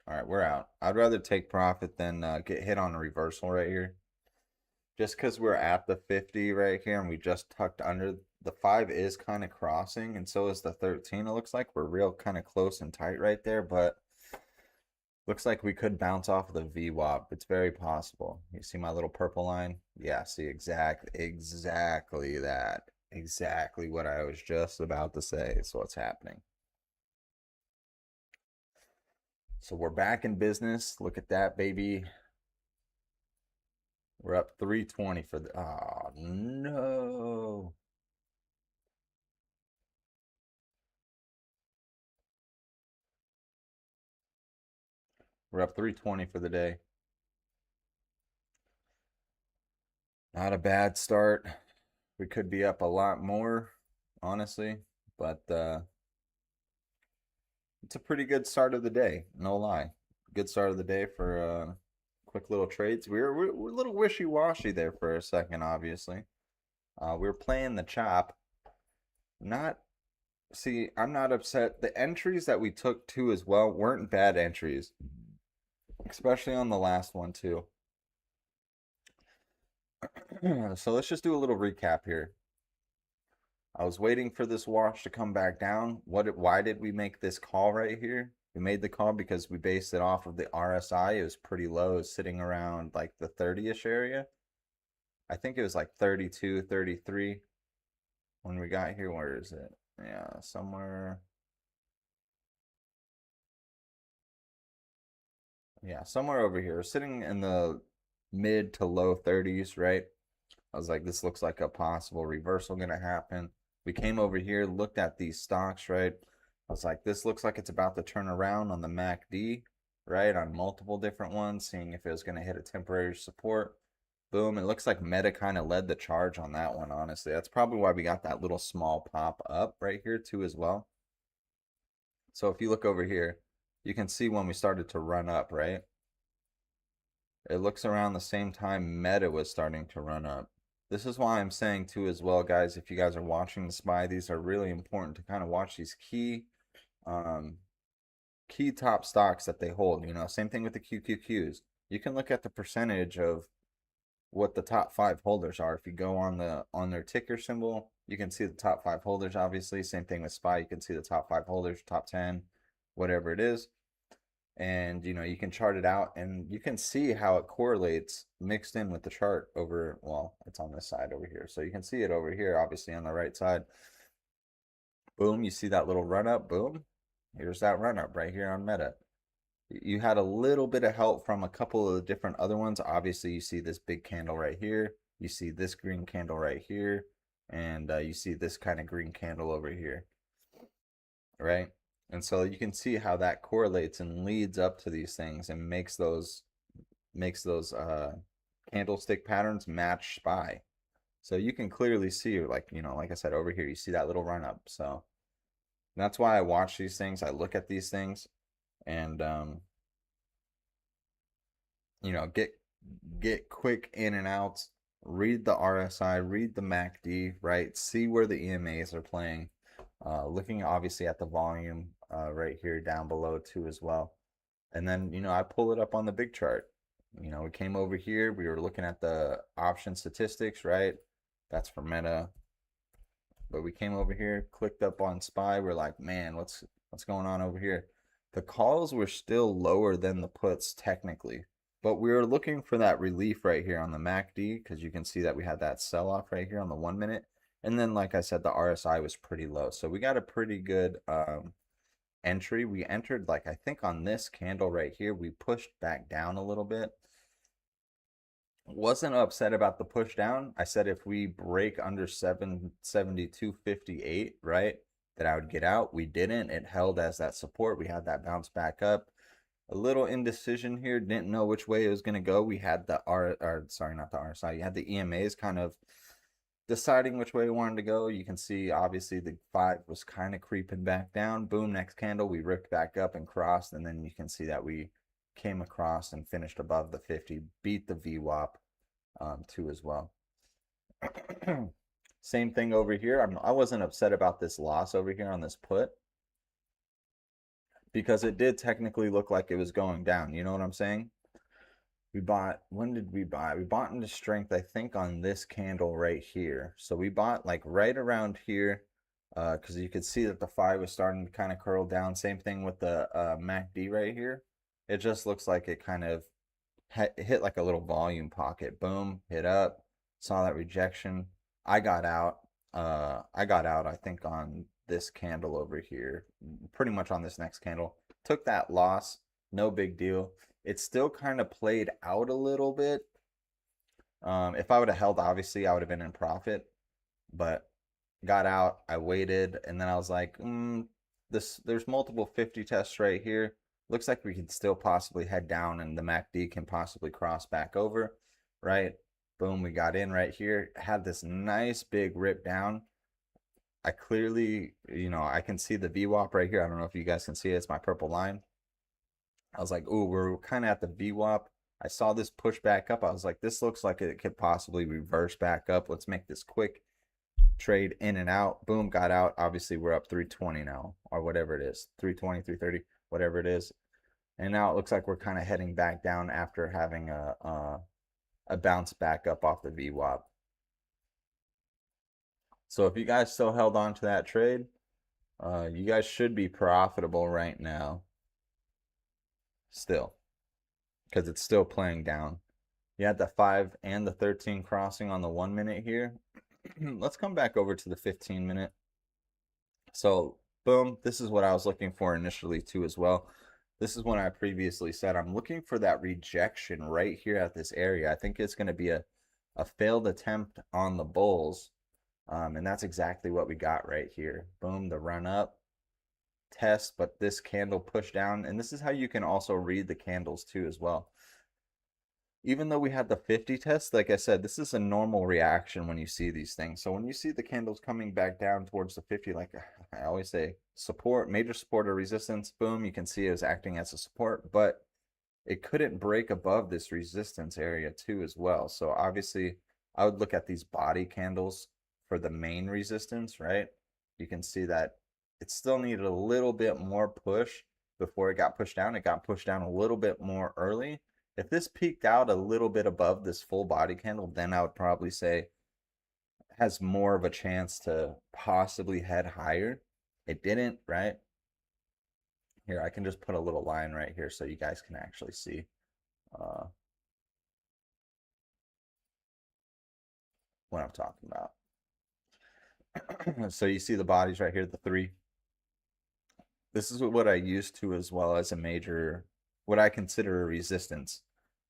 All right, we're out. I'd rather take profit than get hit on a reversal right here. Just because we're at the 50 right here and we just tucked under, the 5 is kind of crossing and so is the 13. It looks like we're real kind of close and tight right there, but looks like we could bounce off of the VWAP. It's very possible. You see my little purple line? Yeah, see exactly that. Exactly what I was just about to say is what's happening. So we're back in business. Look at that, baby. We're up 320 for the, oh no. We're up 320 for the day. Not a bad start. We could be up a lot more, honestly, but it's a pretty good start of the day, no lie. Good start of the day for quick little trades. We're a little wishy-washy there for a second, obviously. We were playing the chop. Not See, I'm not upset. The entries that we took too as well weren't bad entries, especially on the last one too. So let's just do a little recap here. I was waiting for this wash to come back down. Why did we make this call right here? We made the call because we based it off of the RSI. It was pretty low. It was sitting around like the 30-ish area. I think it was like 32, 33 when we got here. Where is it? Yeah, somewhere. Yeah, somewhere over here. Sitting in the mid to low 30s, right? I was like, this looks like a possible reversal going to happen. We came over here, looked at these stocks, right? I was like, this looks like it's about to turn around on the MACD, right? On multiple different ones, seeing if it was going to hit a temporary support. Boom. It looks like Meta kind of led the charge on that one, honestly. That's probably why we got that little small pop up right here, too, as well. So if you look over here, you can see when we started to run up, right? It looks around the same time Meta was starting to run up. This is why I'm saying too as well, guys, if you guys are watching the SPY, these are really important to kind of watch these key top stocks that they hold. You know, same thing with the QQQs. You can look at the percentage of what the top 5 holders are. If you go on their ticker symbol, you can see the top 5 holders, obviously. Same thing with SPY, you can see the top 5 holders, top 10, whatever it is. And you know, you can chart it out and you can see how it correlates mixed in with the chart over, well, it's on this side over here, so you can see it over here obviously on the right side. Boom, you see that little run up. Boom, here's that run up right here on Meta. You had a little bit of help from a couple of the different other ones. Obviously you see this big candle right here, you see this green candle right here, and you see this kind of green candle over here, right? And so you can see how that correlates and leads up to these things and makes those candlestick patterns match SPY. So you can clearly see, like, like I said, over here, you see that little run up. So that's why I watch these things. I look at these things and, get quick in and outs, read the RSI, read the MACD, right? See where the EMAs are playing. Looking obviously at the volume right here down below too as well. And then, I pull it up on the big chart. We came over here, we were looking at the option statistics, right? That's for Meta. But we came over here, clicked up on SPY. We're like, man, what's going on over here? The calls were still lower than the puts technically, but we were looking for that relief right here on the MACD because you can see that we had that sell-off right here on the 1 minute. And then, like I said, the RSI was pretty low. So we got a pretty good entry. We entered, like, I think on this candle right here, we pushed back down a little bit. Wasn't upset about the push down. I said if we break under 772.58, right, that I would get out. We didn't. It held as that support. We had that bounce back up. A little indecision here. Didn't know which way it was going to go. We had the sorry, not the RSI. You had the EMAs kind of deciding which way we wanted to go. You can see obviously the 5 was kind of creeping back down. Boom, next candle we ripped back up and crossed, and then you can see that we came across and finished above the 50, beat the VWAP too as well. Same thing over here. I wasn't upset about this loss over here on this put because it did technically look like it was going down. You know what I'm saying? We bought, when did we buy? We bought into strength, I think, on this candle right here. So we bought like right around here because you could see that the 5 was starting to kind of curl down. Same thing with the MACD right here. It just looks like it kind of hit like a little volume pocket. Boom, hit up, saw that rejection. I got out, I think, on this candle over here, pretty much on this next candle. Took that loss, no big deal. It still kind of played out a little bit. If I would have held, obviously, I would have been in profit, but got out, I waited, and then I was like, there's multiple 50 tests right here. Looks like we could still possibly head down and the MACD can possibly cross back over, right? Boom, we got in right here. Had this nice big rip down. I clearly, I can see the VWAP right here. I don't know if you guys can see it. It's my purple line. I was like, ooh, we're kind of at the VWAP. I saw this push back up. I was like, this looks like it could possibly reverse back up. Let's make this quick trade in and out. Boom, got out. Obviously, we're up 320 now, or whatever it is, 320, 330, whatever it is. And now it looks like we're kind of heading back down after having a bounce back up off the VWAP. So if you guys still held on to that trade, you guys should be profitable right now. Still, because it's still playing down. You had the 5 and the 13 crossing on the 1 minute here. Let's come back over to the 15 minute. So boom, this is what I was looking for initially too as well. This is when I previously said I'm looking for that rejection right here at this area. I think it's going to be a failed attempt on the bulls, and that's exactly what we got right here. Boom, the run up test, but this candle pushed down, and this is how you can also read the candles too as well. Even though we had the 50 test, like I said, this is a normal reaction when you see these things. So when you see the candles coming back down towards the 50, like I always say, support, major support or resistance, boom, you can see it was acting as a support, but it couldn't break above this resistance area too as well. So obviously I would look at these body candles for the main resistance, right? You can see that it still needed a little bit more push before it got pushed down. It got pushed down a little bit more early. If this peaked out a little bit above this full body candle, then I would probably say has more of a chance to possibly head higher. It didn't, right? Here, I can just put a little line right here so you guys can actually see what I'm talking about. So you see the bodies right here, the 3. This is what I used to as well as a major, what I consider a resistance.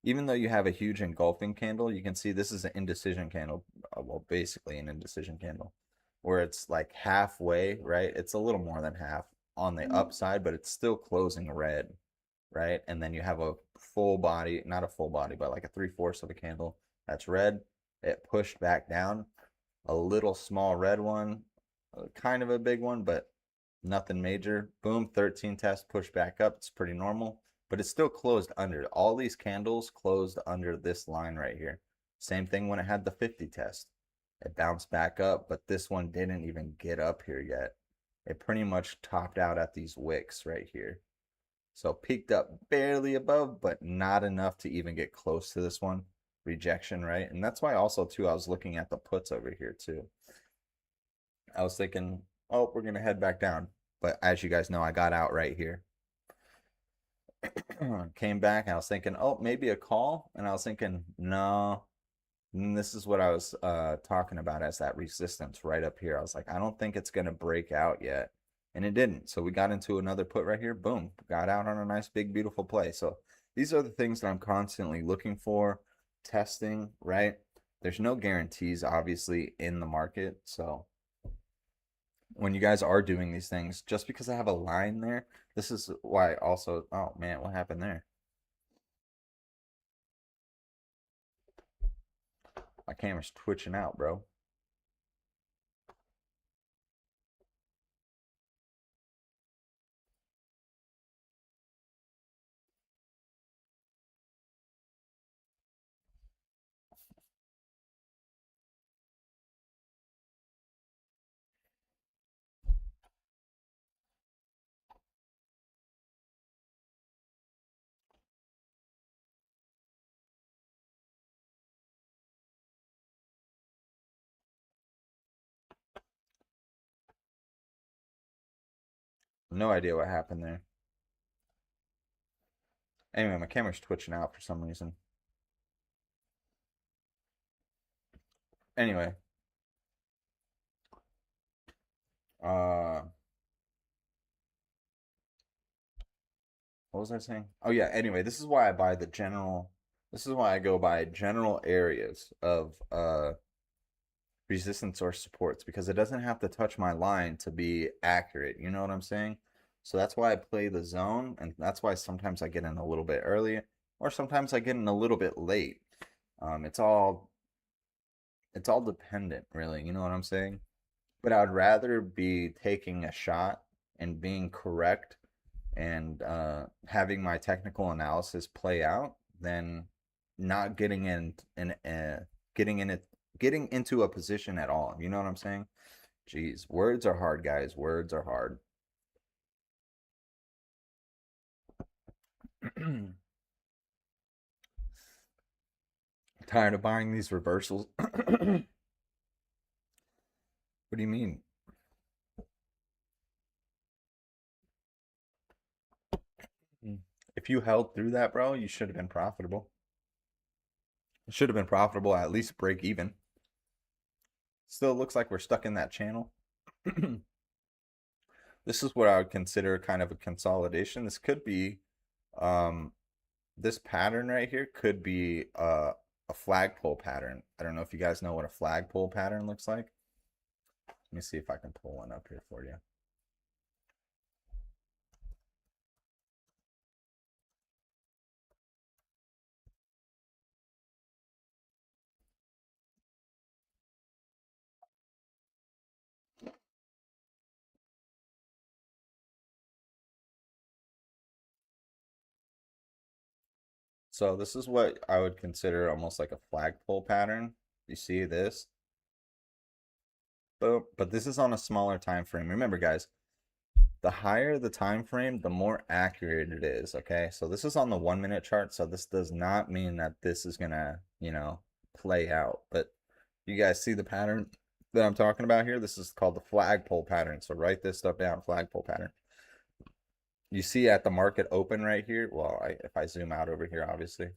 Even though you have a huge engulfing candle, you can see this is an indecision candle. Well, basically an indecision candle where it's like halfway, right? It's a little more than half on the upside, but it's still closing red, right? And then you have a full body, not a full body, but like a 3/4 of a candle That's red. It pushed back down. A little small red one, kind of a big one, but nothing major. Boom, 13 test, push back up. It's pretty normal, but it's still closed under. All these candles closed under this line right here. Same thing when it had the 50 test. It bounced back up, but this one didn't even get up here yet. It pretty much topped out at these wicks right here. So peaked up barely above, but not enough to even get close to this one. Rejection, right? And that's why also too, I was looking at the puts over here too. I was thinking, oh, we're gonna head back down. But as you guys know, I got out right here. Came back and I was thinking, oh, maybe a call. And I was thinking, no. And this is what I was talking about as that resistance right up here. I was like, I don't think it's gonna break out yet. And it didn't. So we got into another put right here. Boom. Got out on a nice, big, beautiful play. So these are the things that I'm constantly looking for, testing, right? There's no guarantees, obviously, in the market. So when you guys are doing these things, just because I have a line there, this is why also, oh man, what happened there? My camera's twitching out, bro. No idea what happened there. Anyway, my camera's twitching out for some reason. Anyway. What was I saying? Oh yeah, anyway, this is why I buy the general, this is why I go by general areas of resistance or supports, because it doesn't have to touch my line to be accurate. You know what I'm saying? So that's why I play the zone, and that's why sometimes I get in a little bit early, or sometimes I get in a little bit late. It's all dependent, really. You know what I'm saying? But I'd rather be taking a shot and being correct and having my technical analysis play out than not getting into a position at all. You know what I'm saying? Jeez, words are hard, guys. Words are hard. Tired of buying these reversals. What do you mean? If you held through that, bro, you should have been profitable. It should have been profitable, at least break even. Still looks like we're stuck in that channel. This is what I would consider kind of a consolidation. This could be, this pattern right here could be a flagpole pattern. I don't know if you guys know what a flagpole pattern looks like. Let me see if I can pull one up here for you. So this is what I would consider almost like a flagpole pattern. You see this? But this is on a smaller time frame. Remember, guys, the higher the time frame, the more accurate it is, okay? So this is on the 1 minute chart, so this does not mean that this is gonna, you know, play out. But you guys see the pattern that I'm talking about here? This is called the flagpole pattern. So write this stuff down, flagpole pattern. You see at the market open right here, well, if I zoom out over here, obviously.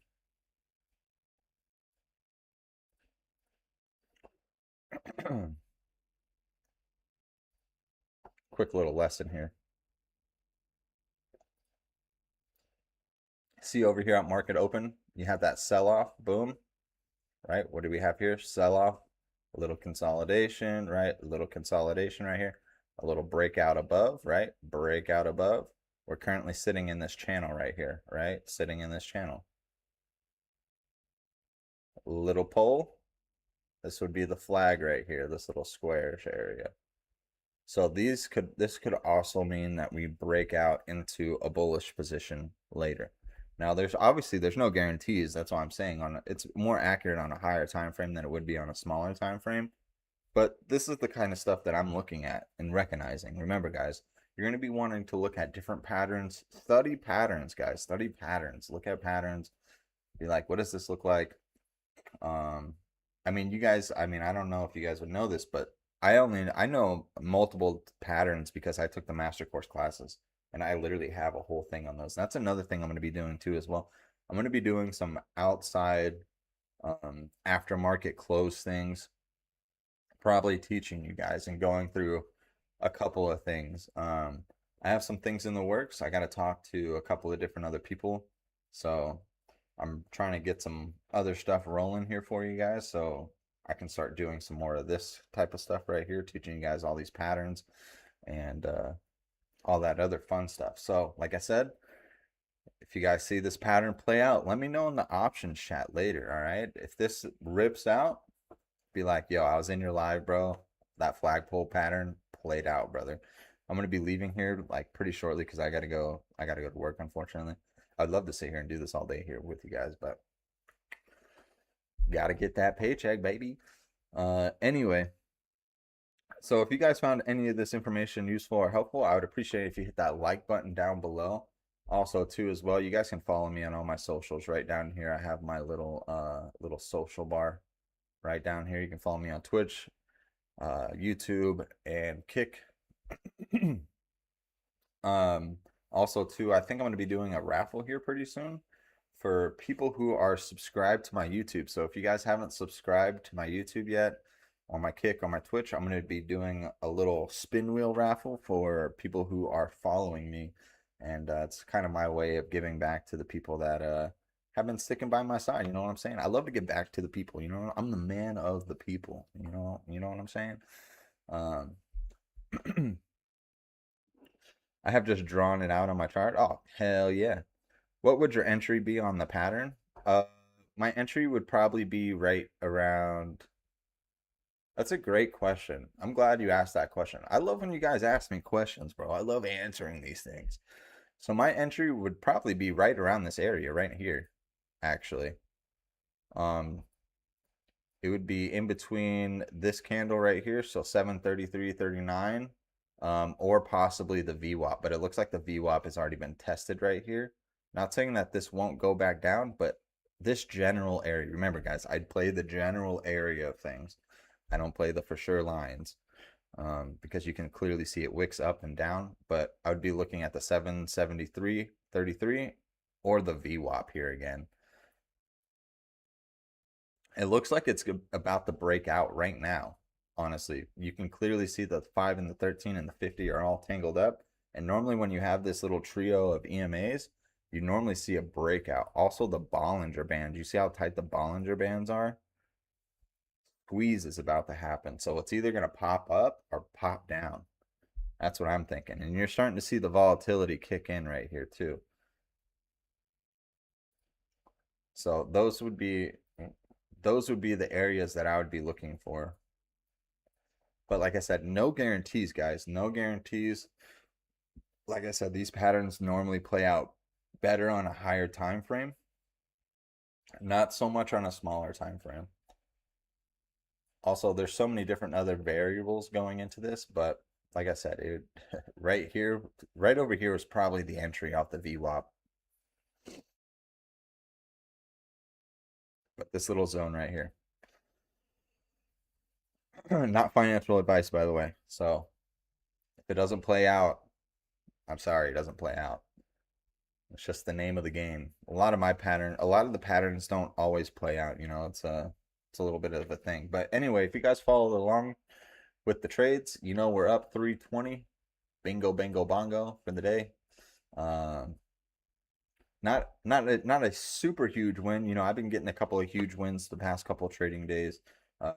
Quick little lesson here. See over here at market open, you have that sell-off, boom, right? What do we have here? Sell-off, a little consolidation, right? A little consolidation right here. A little breakout above, right? Breakout above. We're currently sitting in this channel right here, right? Sitting in this channel. little pole. This would be the flag right here, this little squarish area. So this could also mean that we break out into a bullish position later. Now there's no guarantees. That's why I'm saying it's more accurate on a higher time frame than it would be on a smaller time frame. But this is the kind of stuff that I'm looking at and recognizing. Remember, guys, you're going to be wanting to look at different patterns. Study patterns, guys. Study patterns. Look at patterns. Be like, what does this look like? I mean, you guys, I mean, I don't know if you guys would know this, but I know multiple patterns because I took the master course classes and I literally have a whole thing on those. That's another thing I'm going to be doing too as well. I'm going to be doing some outside aftermarket close things, probably teaching you guys and going through a couple of things. I have some things in the works. I got to talk to a couple of different other people. So I'm trying to get some other stuff rolling here for you guys so I can start doing some more of this type of stuff right here, teaching you guys all these patterns and all that other fun stuff. So, like I said, if you guys see this pattern play out, let me know in the options chat later, all right? If this rips out, be like, yo, I was in your live, bro. That flagpole pattern played out, brother. I'm gonna be leaving here like pretty shortly because I gotta go to work, unfortunately. I'd love to sit here and do this all day here with you guys, but gotta get that paycheck, baby. Anyway, so if you guys found any of this information useful or helpful, I would appreciate it if you hit that like button down below. Also, too, as well, you guys can follow me on all my socials right down here. I have my little social bar right down here. You can follow me on Twitch, YouTube, and Kick. Also, too, I think I'm going to be doing a raffle here pretty soon for people who are subscribed to my YouTube. So if you guys haven't subscribed to my YouTube yet, on my Kick, on my Twitch, I'm going to be doing a little spin wheel raffle for people who are following me. And it's kind of my way of giving back to the people that have been sticking by my side. You know what I'm saying? I love to give back to the people. You know, I'm the man of the people. You know what I'm saying? I have just drawn it out on my chart. Oh, hell yeah. What would your entry be on the pattern? My entry would probably be right around. That's a great question. I'm glad you asked that question. I love when you guys ask me questions, bro. I love answering these things. So my entry would probably be right around this area right here, actually. Um, it would be in between this candle right here, so 733.39, or possibly the VWAP, but it looks like the VWAP has already been tested right here. Not saying that this won't go back down, but this general area, remember guys, I'd play the general area of things. I don't play the for sure lines because you can clearly see it wicks up and down, but I would be looking at the 773.33 or the VWAP here again. It looks like it's about to break out right now. Honestly, you can clearly see the 5 and the 13 and the 50 are all tangled up. And normally when you have this little trio of EMAs, you normally see a breakout. Also the Bollinger Band. You see how tight the Bollinger Bands are? Squeeze is about to happen. So it's either going to pop up or pop down. That's what I'm thinking. And you're starting to see the volatility kick in right here too. So those would be the areas that I would be looking for. But like I said, no guarantees, guys. No guarantees. Like I said, these patterns normally play out better on a higher time frame, not so much on a smaller time frame. Also, there's so many different other variables going into this, but like I said, right here, right over here is probably the entry off the VWAP. But this little zone right here. Not financial advice, by the way. So if it doesn't play out, I'm sorry, it doesn't play out. It's just the name of the game. A lot of the patterns don't always play out, you know, it's a little bit of a thing. But anyway, if you guys followed along with the trades, you know we're up 320. Bingo, bingo, bongo for the day. Not a super huge win. You know, I've been getting a couple of huge wins the past couple of trading days,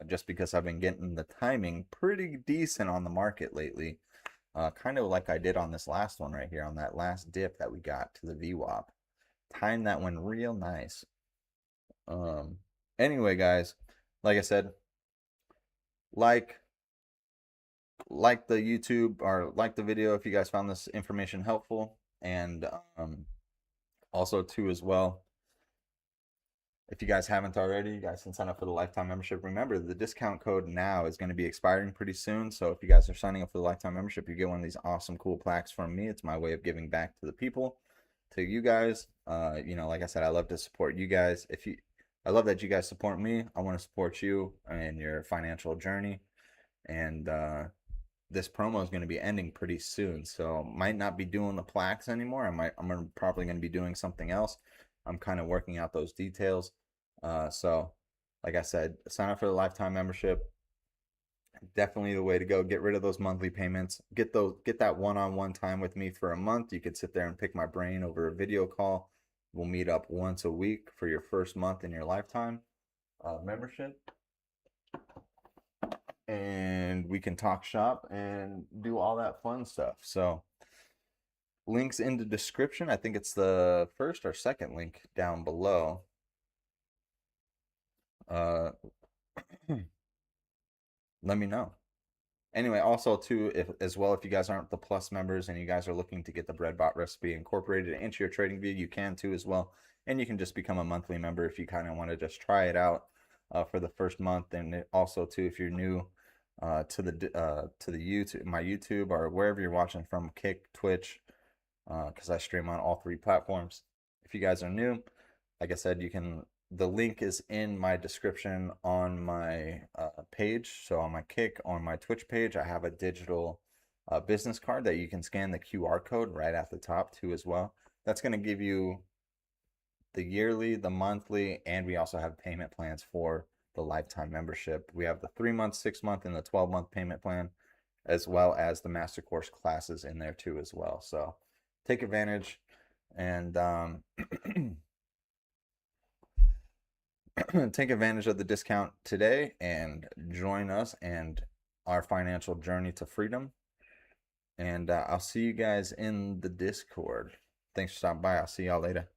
just because I've been getting the timing pretty decent on the market lately. Kind of like I did on this last one right here, on that last dip that we got to the VWAP. Timed that one real nice. Anyway, guys, like I said, like the YouTube, or like the video if you guys found this information helpful, and also too as well, if you guys haven't already, you guys can sign up for the lifetime membership. Remember, the discount code now is going to be expiring pretty soon. So if you guys are signing up for the lifetime membership, you get one of these awesome, cool plaques from me. It's my way of giving back to the people, to you guys. Like I said, I love to support you guys. I love that you guys support me. I want to support you in your financial journey. And this promo is going to be ending pretty soon, so might not be doing the plaques anymore. I'm probably going to be doing something else. I'm kind of working out those details. So like I said, sign up for the lifetime membership. Definitely the way to go. Get rid of those monthly payments. Get that one-on-one time with me for a month. You could sit there and pick my brain over a video call. We'll meet up once a week for your first month in your lifetime membership, and we can talk shop and do all that fun stuff. So links in the description. I think it's the first or second link down below. Let me know. Anyway, also too, if you guys aren't the Plus members and you guys are looking to get the breadbot recipe incorporated into your trading view, you can too as well. And you can just become a monthly member if you kind of want to just try it out for the first month. And also too, if you're new to the YouTube, my YouTube, or wherever you're watching from, Kick, Twitch, because I stream on all 3 platforms. If you guys are new, like I said, the link is in my description on my page. So on my Kick, on my Twitch page, I have a digital business card that you can scan the QR code right at the top too as well. That's going to give you the yearly, the monthly, and we also have payment plans for the lifetime membership. We have the 3-month, 6-month, and the 12-month payment plan, as well as the master course classes in there too as well. So take advantage and take advantage of the discount today and join us and our financial journey to freedom. And I'll see you guys in the Discord. Thanks for stopping by. I'll see y'all later.